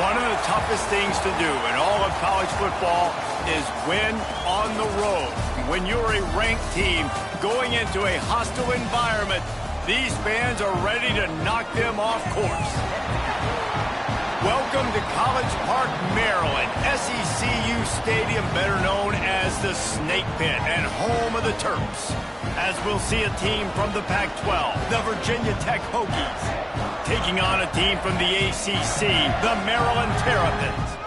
One of the toughest things to do in all of college football is win on the road. When you're a ranked team going into a hostile environment, these fans are ready to knock them off course. Welcome to College Park, Maryland, SECU Stadium, better known as the Snake Pit and home of the Terps. As we'll see a team from the Pac-12, the Virginia Tech Hokies, taking on a team from the ACC, the Maryland Terrapins.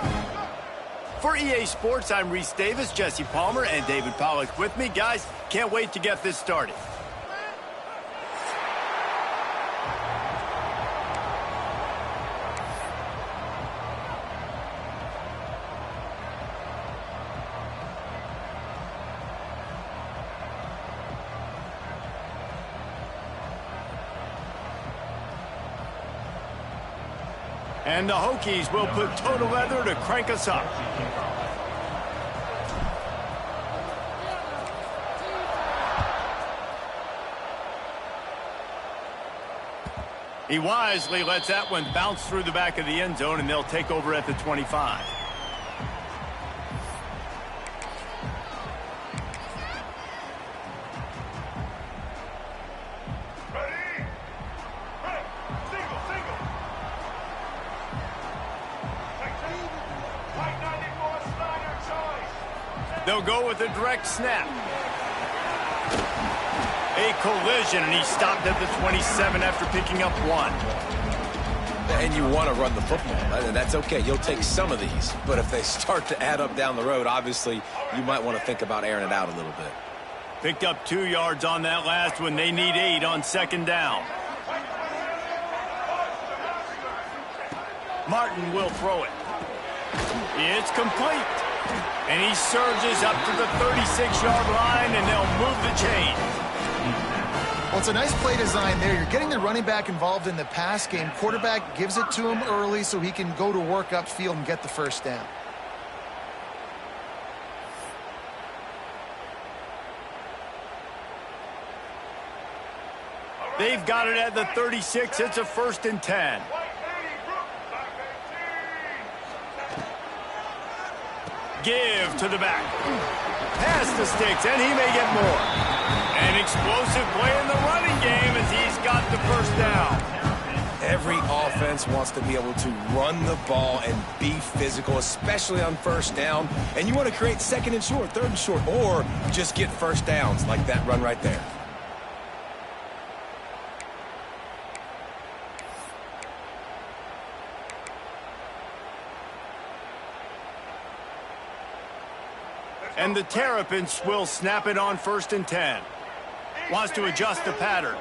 For EA Sports, I'm Reese Davis, Jesse Palmer, and David Pollack with me. Guys, can't wait to get this started. And the Hokies will put total leather to crank us up. He wisely lets that one bounce through the back of the end zone, and they'll take over at the 25. They'll go with a direct snap. A collision, and he stopped at the 27 after picking up one. And you want to run the football. That's okay. You'll take some of these. But if they start to add up down the road, obviously, you might want to think about airing it out a little bit. Picked up 2 yards on that last one. They need 8 on second down. Martin will throw it. It's complete. And he surges up to the 36-yard line, and they'll move the chain. Well, it's a nice play design there. You're getting the running back involved in the pass game. Quarterback gives it to him early so he can go to work upfield and get the first down. They've got it at the 36. It's a 1st and 10. Give to the back. Pass the sticks, and he may get more. An explosive play in the running game as he's got the first down. Every offense wants to be able to run the ball and be physical, especially on first down. And you want to create 2nd and short, 3rd and short, or just get first downs like that run right there. And the Terrapins will snap it on 1st and 10. Wants to adjust the pattern.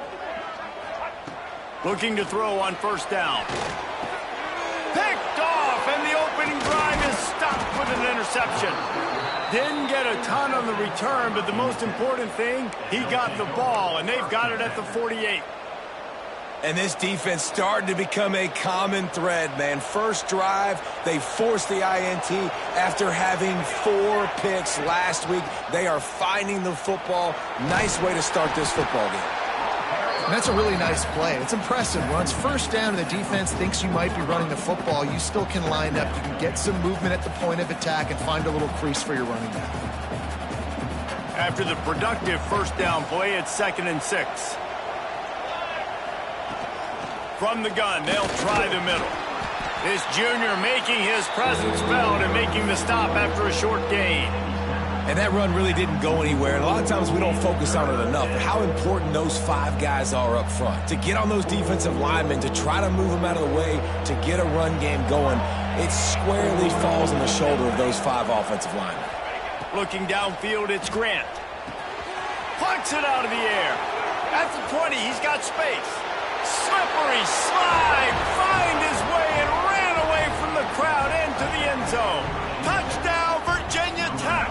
Looking to throw on 1st down. Picked off, and the opening drive is stopped with an interception. Didn't get a ton on the return, but the most important thing, he got the ball, and they've got it at the 48. And this defense started to become a common thread, man. First drive, they forced the INT after having 4 picks last week. They are finding the football. Nice way to start this football game. And that's a really nice play. It's impressive. When it's first down and the defense thinks you might be running the football, you still can line up. You can get some movement at the point of attack and find a little crease for your running back. After the productive first down play, it's 2nd and 6. From the gun, they'll try the middle. This junior making his presence felt and making the stop after a short gain. And that run really didn't go anywhere. And a lot of times we don't focus on it enough. But how important those 5 guys are up front. To get on those defensive linemen, to try to move them out of the way, to get a run game going, it squarely falls on the shoulder of those 5 offensive linemen. Looking downfield, it's Grant. Plucks it out of the air. At the 20, he's got space. Slippery slide, find his way and ran away from the crowd into the end zone. Touchdown, Virginia Tech.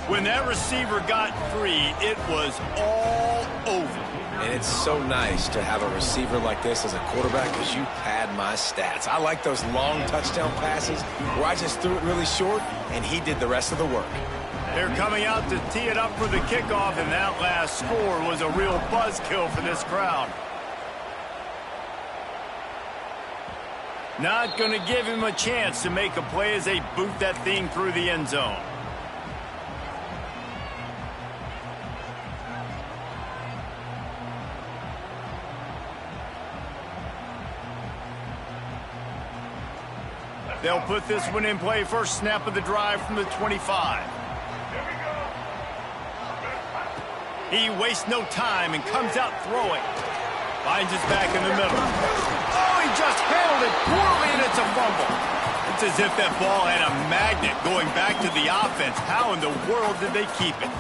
When that receiver got free, it was all over. And it's so nice to have a receiver like this as a quarterback because you pad my stats. I like those long touchdown passes where I just threw it really short and he did the rest of the work. They're coming out to tee it up for the kickoff, and that last score was a real buzzkill for this crowd. Not going to give him a chance to make a play as they boot that thing through the end zone. They'll put this one in play first snap of the drive from the 25. He wastes no time and comes out throwing. Finds his back in the middle. Oh, he just handled it poorly, and it's a fumble. It's as if that ball had a magnet going back to the offense. How in the world did they keep it?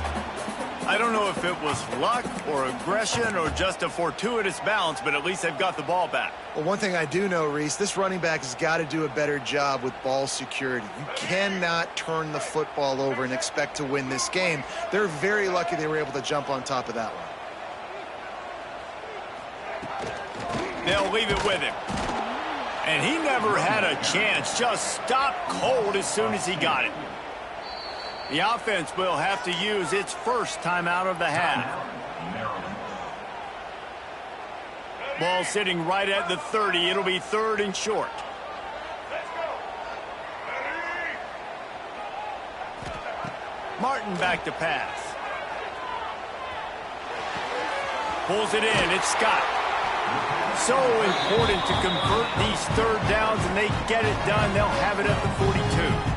I don't know if it was luck or aggression or just a fortuitous bounce, but at least they've got the ball back. Well, one thing I do know, Reese, this running back has got to do a better job with ball security. You cannot turn the football over and expect to win this game. They're very lucky they were able to jump on top of that one. They'll leave it with him. And he never had a chance. Just stopped cold as soon as he got it. The offense will have to use its first timeout of the half. Ball sitting right at the 30. It'll be 3rd and short. Martin back to pass. Pulls it in. It's Scott. So important to convert these 3rd downs, and they get it done. They'll have it at the 42.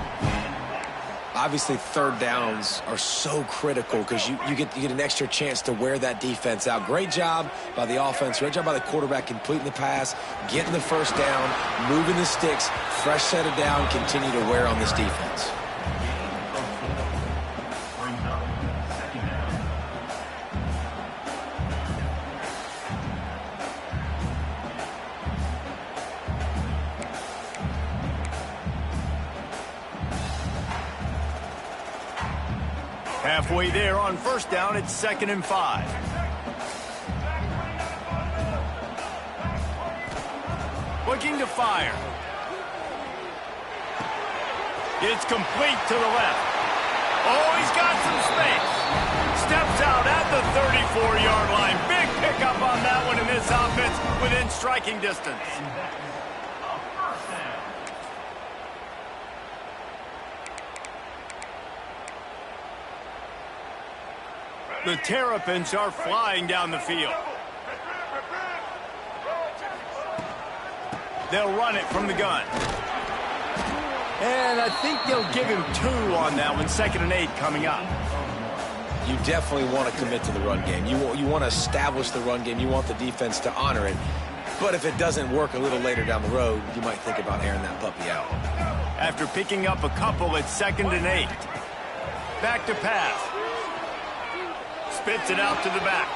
Obviously, 3rd downs are so critical because you get an extra chance to wear that defense out. Great job by the offense. Great job by the quarterback completing the pass, getting the 1st down, moving the sticks, fresh set of down, continue to wear on this defense. Halfway there on 1st down, it's 2nd and 5. Looking to fire. It's complete to the left. Oh, he's got some space. Steps out at the 34-yard line. Big pickup on that one in this offense within striking distance. The Terrapins are flying down the field. They'll run it from the gun. And I think they'll give him 2 on that one. 2nd and 8 coming up. You definitely want to commit to the run game. You want to establish the run game. You want the defense to honor it. But if it doesn't work a little later down the road, you might think about airing that puppy out. After picking up a couple, it's 2nd and 8. Back to pass. Spits it out to the back.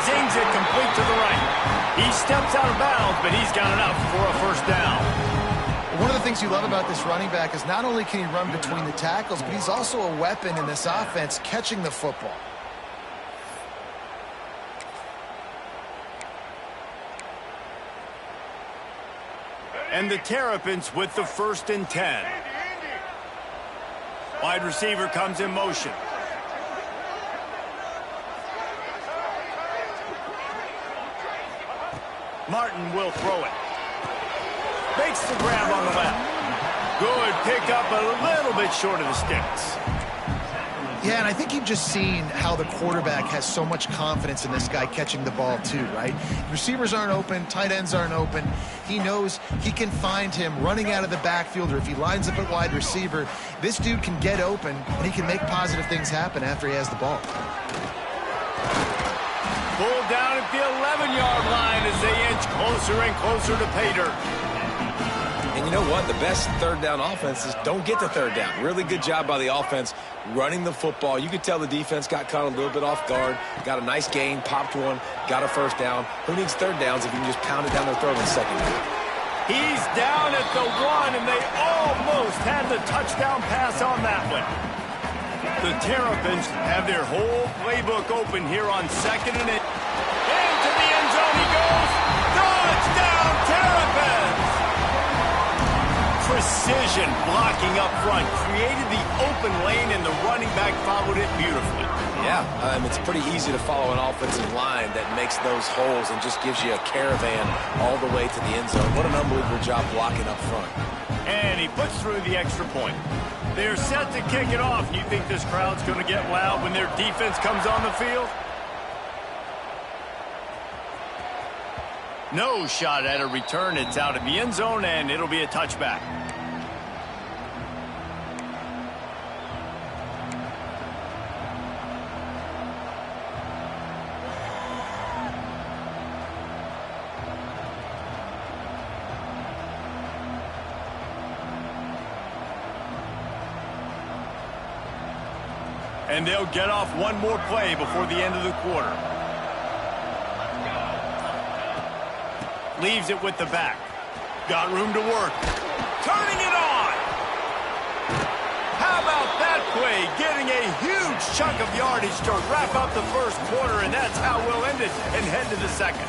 Zings it complete to the right. He steps out of bounds, but he's got enough for a 1st down. One of the things you love about this running back is not only can he run between the tackles, but he's also a weapon in this offense catching the football. And the Terrapins with the 1st and 10. Wide receiver comes in motion. Martin will throw it. Makes the grab on the left. Good pickup, a little bit short of the sticks. Yeah, and I think you've just seen how the quarterback has so much confidence in this guy catching the ball too, right? Receivers aren't open, tight ends aren't open. He knows he can find him running out of the backfield, or if he lines up at wide receiver, this dude can get open and he can make positive things happen after he has the ball. Pulled down at the 11-yard line as they inch closer and closer to pay dirt. And you know what? The best 3rd down offenses don't get the 3rd down. Really good job by the offense running the football. You could tell the defense got caught a little bit off guard. Got a nice gain, popped one, got a 1st down. Who needs 3rd downs if you can just pound it down their throat in 2nd down? He's down at the 1, and they almost had the touchdown pass on that one. The Terrapins have their whole playbook open here on 2nd and 8. Into the end zone he goes. Touchdown, Terrapins! Precision blocking up front created the open lane, and the running back followed it beautifully. Yeah, Yeah, it's pretty easy to follow an offensive line that makes those holes and just gives you a caravan all the way to the end zone. What an unbelievable job blocking up front. And he puts through the extra point. They're set to kick it off. You think this crowd's going to get loud when their defense comes on the field? No shot at a return. It's out in the end zone, and it'll be a touchback. And they'll get off one more play before the end of the quarter. Leaves it with the back. Got room to work. Turning it on. How about that play? Getting a huge chunk of yardage to wrap up the first quarter, and that's how we'll end it and head to the second.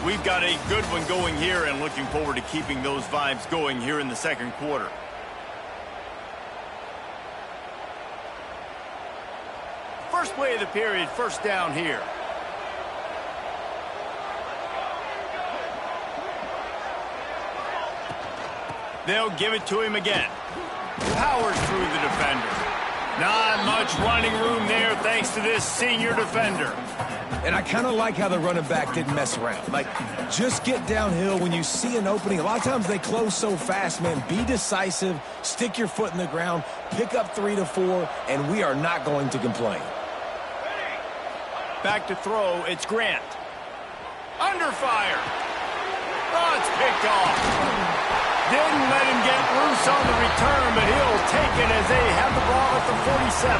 We've got a good one going here and looking forward to keeping those vibes going here in the second quarter. First play of the period, first down here. They'll give it to him again. Powers through the defender. Not much running room there thanks to this senior defender. And I kind of like how the running back didn't mess around. Like, just get downhill when you see an opening. A lot of times they close so fast, man. Be decisive, stick your foot in the ground, pick up 3 to 4, and we are not going to complain. Back to throw, it's Grant. Under fire. Oh, it's picked off. Didn't let him get loose on the return, but he'll take it as they have the ball at the 47.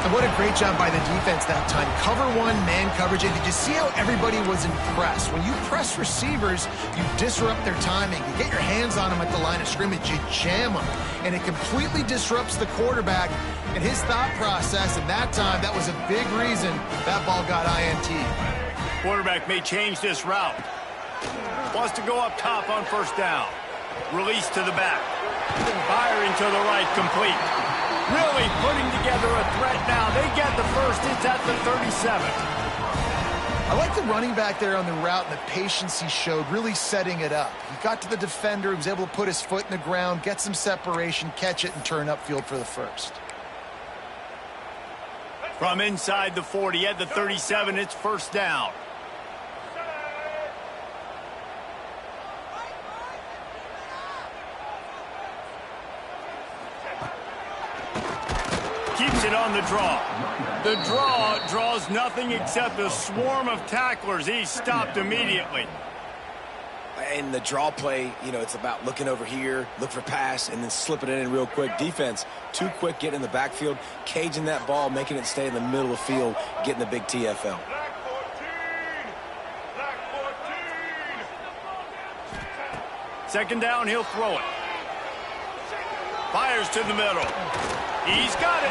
And what a great job by the defense that time. Cover one, man coverage. And did you see how everybody was impressed? When you press receivers, you disrupt their timing. You get your hands on them at the line of scrimmage. You jam them. And it completely disrupts the quarterback and his thought process. And that time, that was a big reason that ball got INT. Quarterback may change this route. Wants to go up top on first down. Release to the back. Firing to the right, complete. Really putting together a threat now. They get the first. It's at the 37. I like the running back there on the route and the patience he showed, really setting it up. He got to the defender. He was able to put his foot in the ground, get some separation, catch it, and turn upfield for the first. From inside the 40 at the 37, it's first down. Keeps it on the draw. The draw draws nothing except a swarm of tacklers. He's stopped immediately. In the draw play, you know, it's about looking over here, look for pass, and then slipping it in real quick. Defense, too quick, getting in the backfield, caging that ball, making it stay in the middle of the field, getting the big TFL. Second down, he'll throw it. Fires to the middle. He's got it.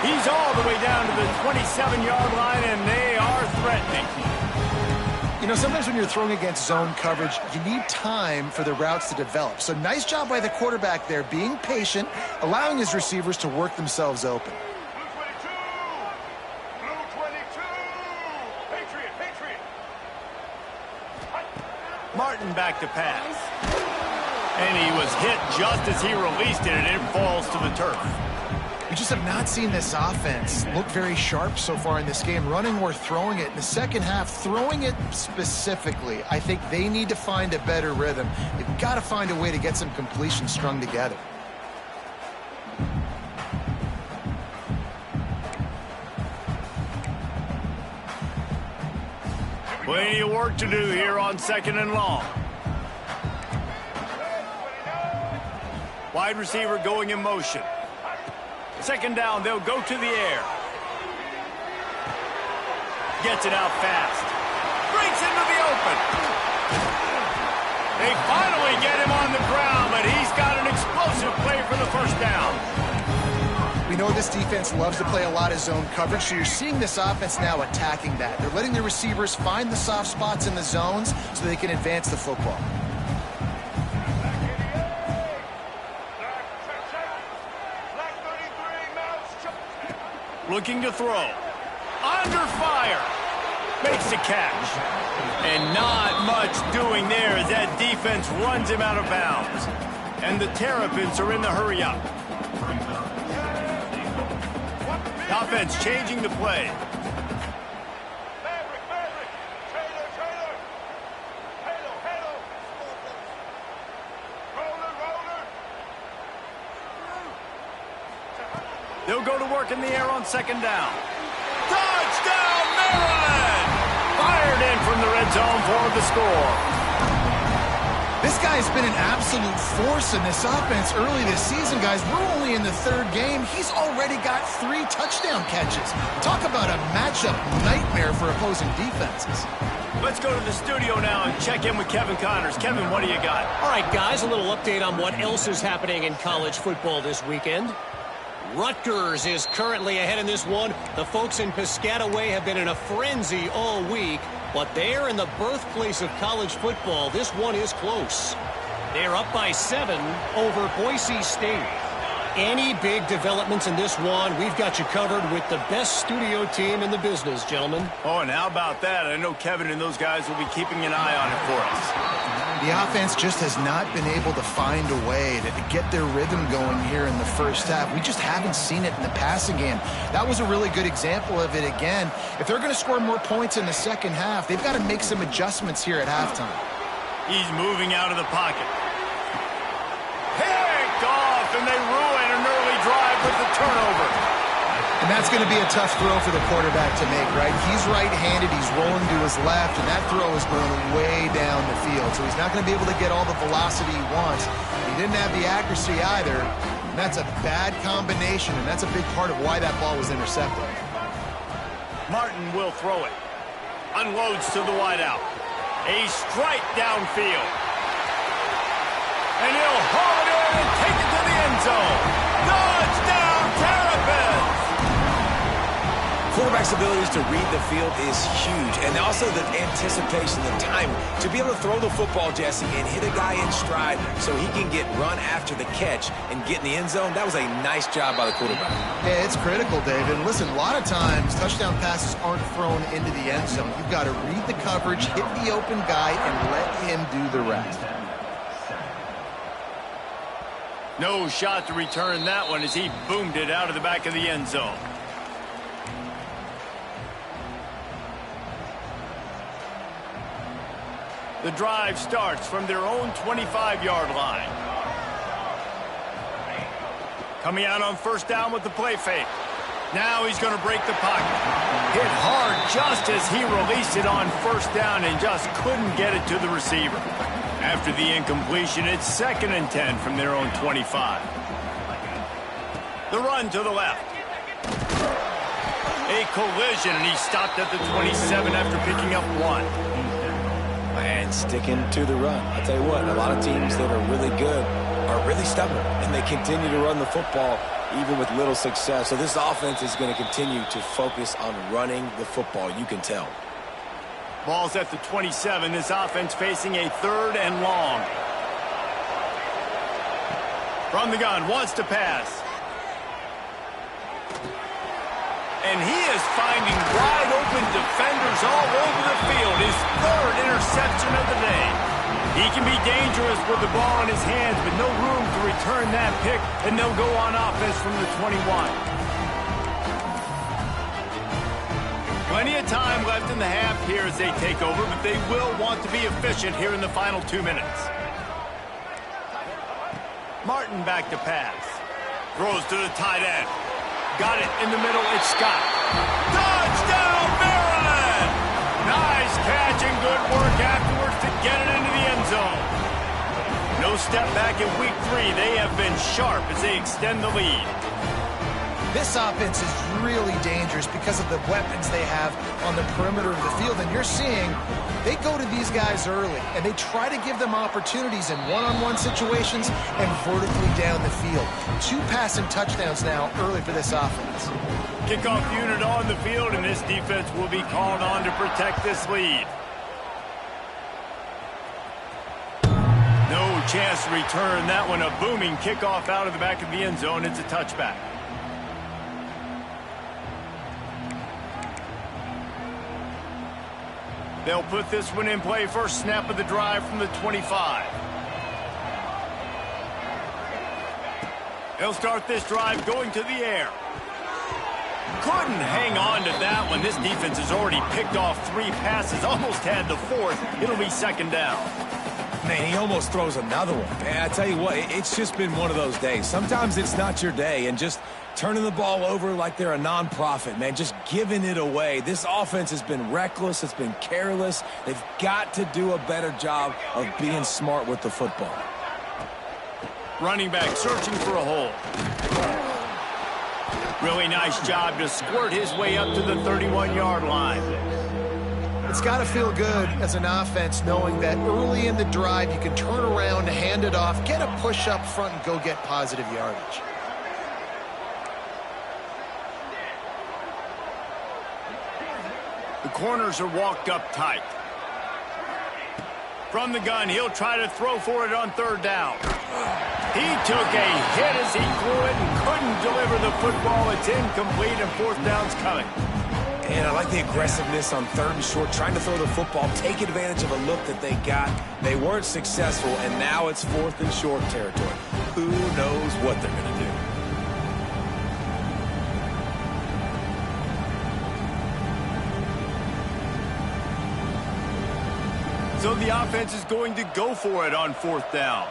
He's all the way down to the 27-yard line, and they are threatening. You know, sometimes when you're throwing against zone coverage, you need time for the routes to develop. So nice job by the quarterback there, being patient, allowing his receivers to work themselves open. Martin back to pass. And he was hit just as he released it, and it falls to the turf. We just have not seen this offense look very sharp so far in this game, running or throwing it. In the second half, throwing it specifically, I think they need to find a better rhythm. They've got to find a way to get some completions strung together. Plenty of work to do here on second and long. Wide receiver going in motion. Second down, they'll go to the air. Gets it out fast. Breaks into the open. They finally get him on the ground, but he's got an explosive play for the first down. We know this defense loves to play a lot of zone coverage, so you're seeing this offense now attacking that. They're letting the receivers find the soft spots in the zones so they can advance the football. Looking to throw. Under fire. Makes the catch. And not much doing there as that defense runs him out of bounds. And the Terrapins are in the hurry up. The offense changing the play. They'll go to work in the air on second down. Touchdown, Maryland! Fired in from the red zone for the score. This guy's been an absolute force in this offense early this season, guys. We're only in the third game. He's already got 3 touchdown catches. Talk about a matchup nightmare for opposing defenses. Let's go to the studio now and check in with Kevin Connors. Kevin, what do you got? All right, guys, a little update on what else is happening in college football this weekend. Rutgers is currently ahead in this one. The folks in Piscataway have been in a frenzy all week, but they're in the birthplace of college football. This one is close. They're up by 7 over Boise State. Any big developments in this one, we've got you covered with the best studio team in the business, gentlemen. Oh, and how about that? I know Kevin and those guys will be keeping an eye on it for us. The offense just has not been able to find a way to get their rhythm going here in the first half. We just haven't seen it in the passing game. That was a really good example of it again. If they're going to score more points in the second half, they've got to make some adjustments here at halftime. He's moving out of the pocket. Picked off, and they ruin an early drive with the turnover. And that's going to be a tough throw for the quarterback to make, right? He's right-handed, he's rolling to his left, and that throw is going way down the field. So he's not going to be able to get all the velocity he wants. He didn't have the accuracy either, and that's a bad combination, and that's a big part of why that ball was intercepted. Martin will throw it. Unloads to the wideout. A strike downfield. And he'll haul it in and take it to the end zone. Touchdown, Terrapins! Quarterback's abilities to read the field is huge, and also the anticipation, the timing. To be able to throw the football, Jesse, and hit a guy in stride so he can get run after the catch and get in the end zone, that was a nice job by the quarterback. Yeah, it's critical, David. Listen, a lot of times touchdown passes aren't thrown into the end zone. You've got to read the coverage, hit the open guy, and let him do the rest. No shot to return that one as he boomed it out of the back of the end zone. The drive starts from their own 25-yard line. Coming out on first down with the play fake. Now he's going to break the pocket. Hit hard just as he released it on first down and just couldn't get it to the receiver. After the incompletion, it's 2nd and 10 from their own 25. The run to the left. A collision, and he stopped at the 27 after picking up 1. And sticking to the run. I'll tell you what, a lot of teams that are really good are really stubborn, and they continue to run the football even with little success. So this offense is going to continue to focus on running the football. You can tell. Ball's at the 27. This offense facing a 3rd and long. From the gun, wants to pass. And he is finding wide open defenders all over the field. His 3rd interception of the day. He can be dangerous with the ball in his hands, but no room to return that pick, and they'll go on offense from the 21. Plenty of time left in the half here as they take over, but they will want to be efficient here in the final 2 minutes. Martin back to pass. Throws to the tight end. Got it in the middle, it's Scott. Touchdown, Maryland! Nice catch and good work afterwards to get it into the end zone. No step back in week 3. They have been sharp as they extend the lead. This offense is really dangerous because of the weapons they have on the perimeter of the field. And you're seeing they go to these guys early, and they try to give them opportunities in one-on-one situations and vertically down the field. 2 passing touchdowns now early for this offense. Kickoff unit on the field, and this defense will be called on to protect this lead. No chance to return that one. A booming kickoff out of the back of the end zone. It's a touchback. They'll put this one in play. First snap of the drive from the 25. They'll start this drive going to the air. Couldn't hang on to that one. This defense has already picked off 3 passes, almost had the 4th. It'll be second down. Man, he almost throws another one. And I tell you what, it's just been one of those days. Sometimes it's not your day, and just turning the ball over like they're a nonprofit, man, just giving it away. This offense has been reckless. It's been careless. They've got to do a better job of being smart with the football. Running back searching for a hole. Really nice job to squirt his way up to the 31-yard line. It's got to feel good as an offense knowing that early in the drive you can turn around, hand it off, get a push up front, and go get positive yardage. The corners are walked up tight. From the gun, he'll try to throw for it on 3rd down. He took a hit as he threw it and couldn't deliver the football. It's incomplete, and 4th down's coming. And I like the aggressiveness on 3rd and short, trying to throw the football, take advantage of a look that they got. They weren't successful, and now it's 4th and short territory. Who knows what they're going to do? So the offense is going to go for it on 4th down.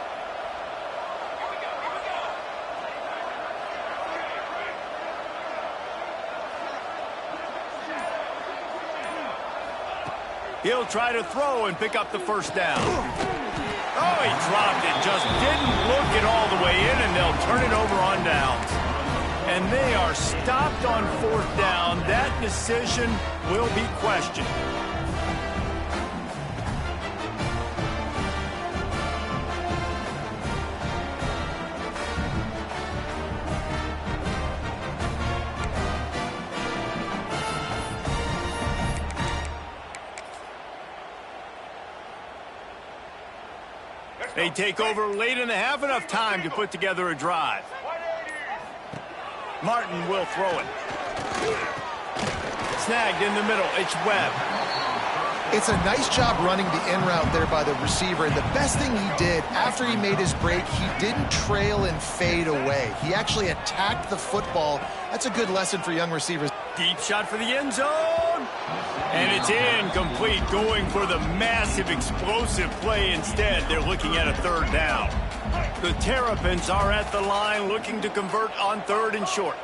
He'll try to throw and pick up the 1st down. Oh, he dropped it. Just didn't look it all the way in, and they'll turn it over on downs. And they are stopped on 4th down. That decision will be questioned. They take over late in the half, enough time to put together a drive. Martin will throw it. Snagged in the middle. It's Webb. It's a nice job running the in route there by the receiver. And the best thing he did after he made his break, he didn't trail and fade away. He actually attacked the football. That's a good lesson for young receivers. Deep shot for the end zone. And it's incomplete, going for the massive explosive play instead. They're looking at a 3rd down. The Terrapins are at the line looking to convert on 3rd and short.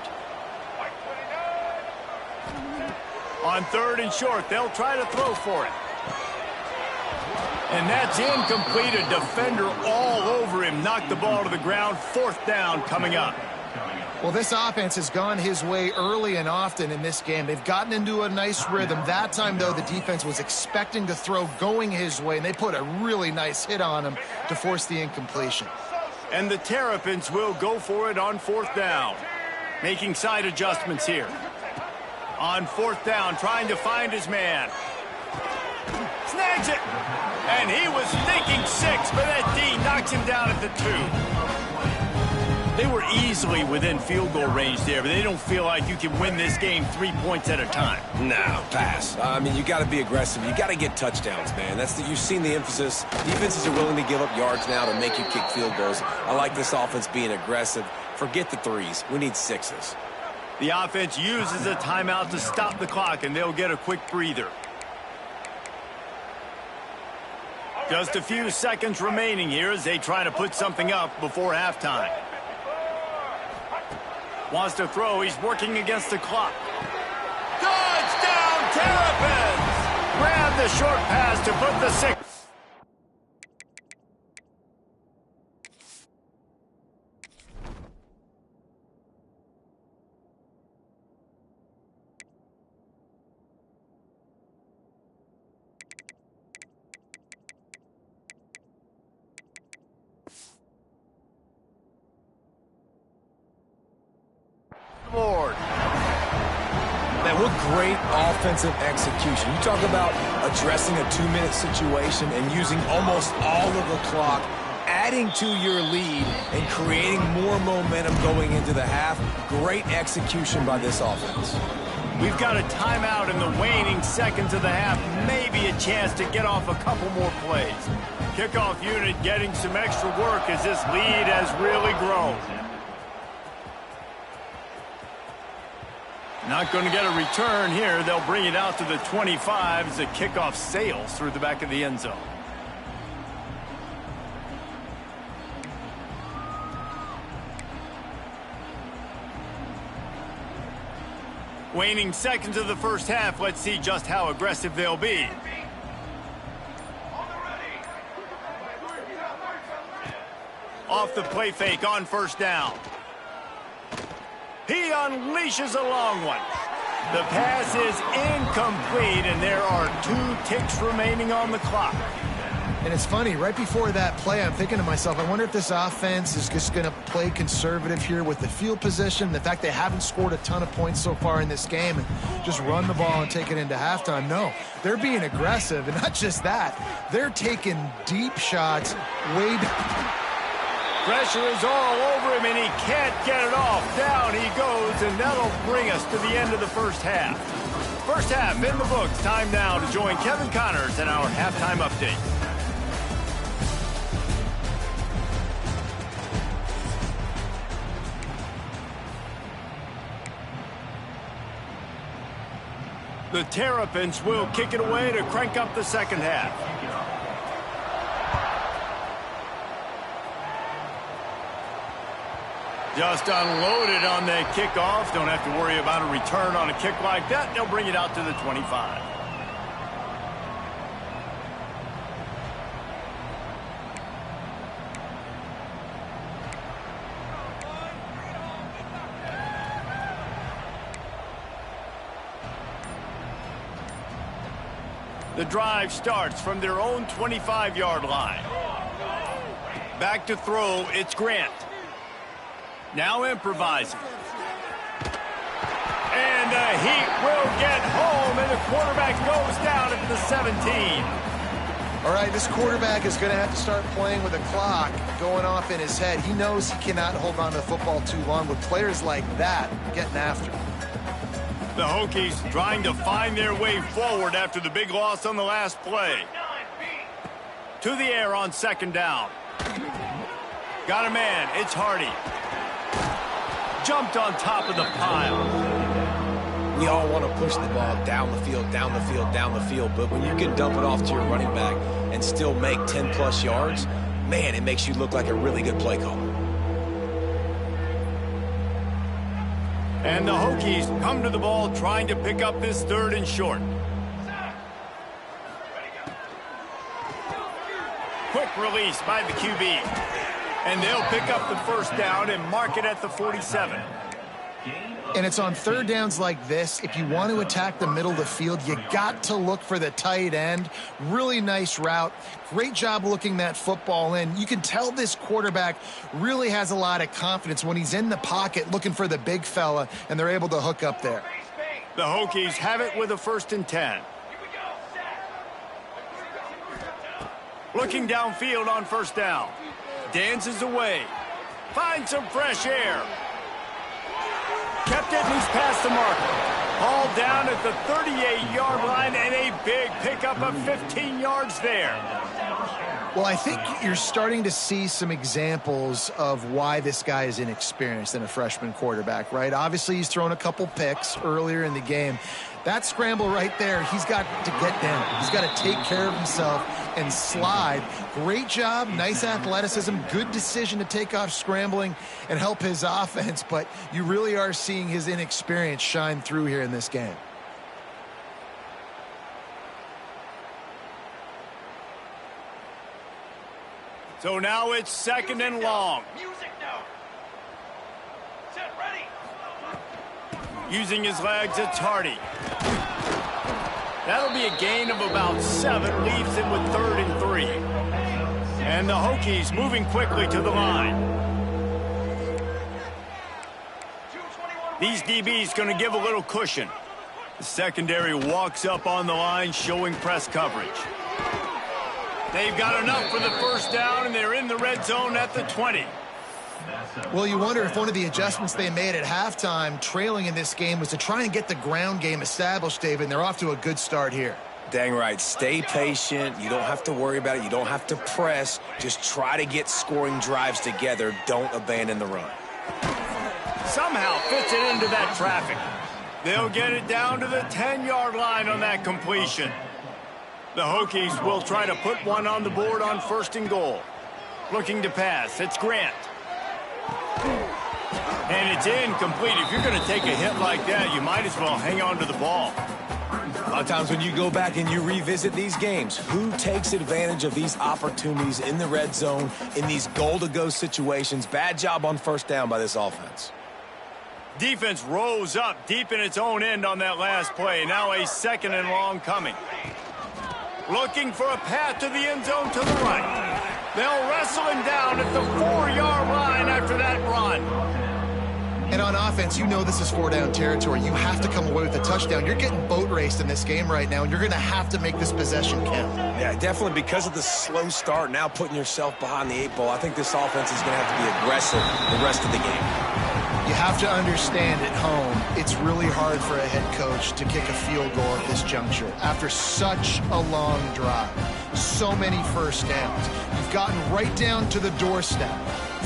On 3rd and short, they'll try to throw for it. And that's incomplete. A defender all over him. Knocked the ball to the ground. 4th down coming up. Well, this offense has gone his way early and often in this game. They've gotten into a nice rhythm. That time, though, the defense was expecting to throw going his way, and they put a really nice hit on him to force the incompletion. And the Terrapins will go for it on 4th down. Making side adjustments here. On 4th down, trying to find his man. Snags it. And he was thinking 6, but that D knocks him down at the 2. They were easily within field goal range there, but they don't feel like you can win this game 3 points at a time. No, pass. I mean, you got to be aggressive. You got to get touchdowns, man. You've seen the emphasis. Defenses are willing to give up yards now to make you kick field goals. I like this offense being aggressive. Forget the 3s. We need 6s. The offense uses a timeout to stop the clock, and they'll get a quick breather. Just a few seconds remaining here as they try to put something up before halftime. Wants to throw. He's working against the clock. Touchdown, Terrapins! Grab the short pass to put the 6. Lord. Man, what great offensive execution. You talk about addressing a 2-minute situation and using almost all of the clock, adding to your lead and creating more momentum going into the half. Great execution by this offense. We've got a timeout in the waning seconds of the half. Maybe a chance to get off a couple more plays. Kickoff unit getting some extra work as this lead has really grown. Not going to get a return here. They'll bring it out to the 25 as the kickoff sails through the back of the end zone. Waning seconds of the first half. Let's see just how aggressive they'll be. Off the play fake on first down. He unleashes a long one. The pass is incomplete, and there are 2 ticks remaining on the clock. And it's funny, right before that play, I'm thinking to myself, I wonder if this offense is just going to play conservative here with the field position, the fact they haven't scored a ton of points so far in this game, and just run the ball and take it into halftime. No, they're being aggressive, and not just that, they're taking deep shots way down. Pressure is all over him, and he can't get it off. Down he goes, and that'll bring us to the end of the first half. First half in the books. Time now to join Kevin Connors in our halftime update. The Terrapins will kick it away to crank up the second half. Just unloaded on that kickoff. Don't have to worry about a return on a kick like that. They'll bring it out to the 25. The drive starts from their own 25-yard line. Back to throw, it's Grant. Now improvising. And the Heat will get home, and the quarterback goes down at the 17. All right, this quarterback is going to have to start playing with a clock going off in his head. He knows he cannot hold on to the football too long with players like that getting after him. The Hokies trying to find their way forward after the big loss on the last play. To the air on second down. Got a man, it's Hardy. Jumped on top of the pile. We all want to push the ball down the field, down the field, down the field, but when you can dump it off to your running back and still make 10-plus yards, man, it makes you look like a really good play caller. And the Hokies come to the ball trying to pick up this third and short. Quick release by the QB. And they'll pick up the first down and mark it at the 47. And it's on third downs like this. If you want to attack the middle of the field, you got to look for the tight end. Really nice route. Great job looking that football in. You can tell this quarterback really has a lot of confidence when he's in the pocket looking for the big fella, and they're able to hook up there. The Hokies have it with a 1st and 10. Looking downfield on first down. Dances away. Finds some fresh air. Kept it, and he's past the marker. Hauled down at the 38-yard line, and a big pickup of 15 yards there. Well, I think you're starting to see some examples of why this guy is inexperienced in a freshman quarterback, right? Obviously, he's thrown a couple picks earlier in the game. That scramble right there, he's got to get down. He's got to take care of himself and slide. Great job, nice athleticism, good decision to take off scrambling and help his offense, but you really are seeing his inexperience shine through here in this game. So now it's 2nd and long. Using his legs, it's Hardy. That'll be a gain of about 7, leaves him with 3rd and 3. And the Hokies moving quickly to the line. These DBs going to give a little cushion. The secondary walks up on the line, showing press coverage. They've got enough for the first down, and they're in the red zone at the 20. Well, you wonder if one of the adjustments they made at halftime, trailing in this game, was to try and get the ground game established, David, and they're off to a good start here. Dang right. Stay patient. You don't have to worry about it. You don't have to press. Just try to get scoring drives together. Don't abandon the run. Somehow fits it into that traffic. They'll get it down to the 10-yard line on that completion. The Hokies will try to put one on the board on 1st and goal. Looking to pass. It's Grant. And it's incomplete. If you're going to take a hit like that, you might as well hang on to the ball. A lot of times when you go back and you revisit these games, who takes advantage of these opportunities in the red zone, in these goal-to-go situations? Bad job on 1st down by this offense. Defense rose up deep in its own end on that last play. Now a 2nd and long coming. Looking for a path to the end zone to the right. They'll wrestle him down at the 4-yard line after that run. And on offense, you know this is 4-down territory. You have to come away with a touchdown. You're getting boat raced in this game right now, and you're going to have to make this possession count. Yeah, definitely because of the slow start, now putting yourself behind the 8 ball, I think this offense is going to have to be aggressive the rest of the game. You have to understand at home, it's really hard for a head coach to kick a field goal at this juncture. After such a long drive, so many 1st downs, you've gotten right down to the doorstep.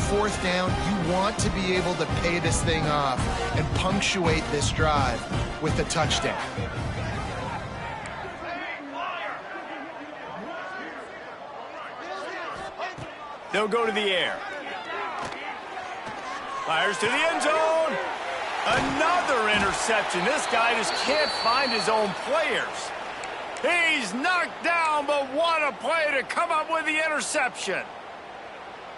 4th down, you want to be able to pay this thing off and punctuate this drive with a touchdown. They'll go to the air. Fires to the end zone. Another interception. This guy just can't find his own players. He's knocked down, but what a play to come up with the interception.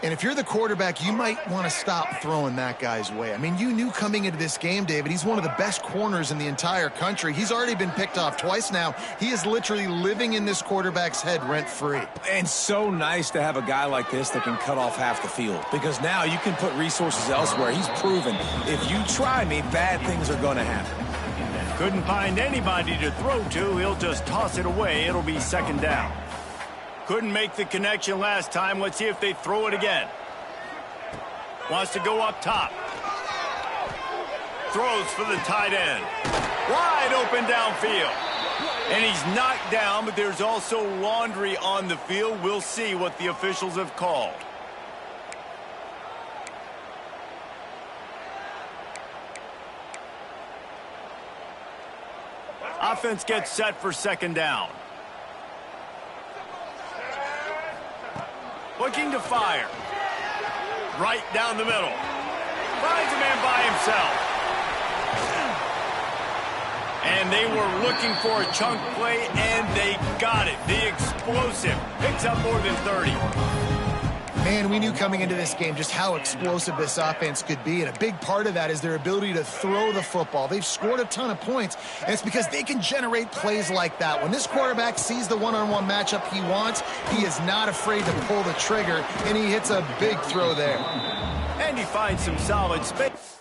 And if you're the quarterback, you might want to stop throwing that guy's way. I mean, you knew coming into this game, David, he's one of the best corners in the entire country. He's already been picked off twice now. He is literally living in this quarterback's head rent-free. And so nice to have a guy like this that can cut off half the field. Because now you can put resources elsewhere. He's proven if you try me, bad things are going to happen. Couldn't find anybody to throw to. He'll just toss it away. It'll be 2nd down. Couldn't make the connection last time. Let's see if they throw it again. Wants to go up top. Throws for the tight end. Wide open downfield. And he's knocked down, but there's also laundry on the field. We'll see what the officials have called. Offense gets set for 2nd down. Looking to fire. Right down the middle. Finds a man by himself. And they were looking for a chunk play, and they got it. The explosive picks up more than 30. Man, we knew coming into this game just how explosive this offense could be, and a big part of that is their ability to throw the football. They've scored a ton of points, and it's because they can generate plays like that. When this quarterback sees the one-on-one matchup he wants, he is not afraid to pull the trigger, and he hits a big throw there. And he finds some solid space.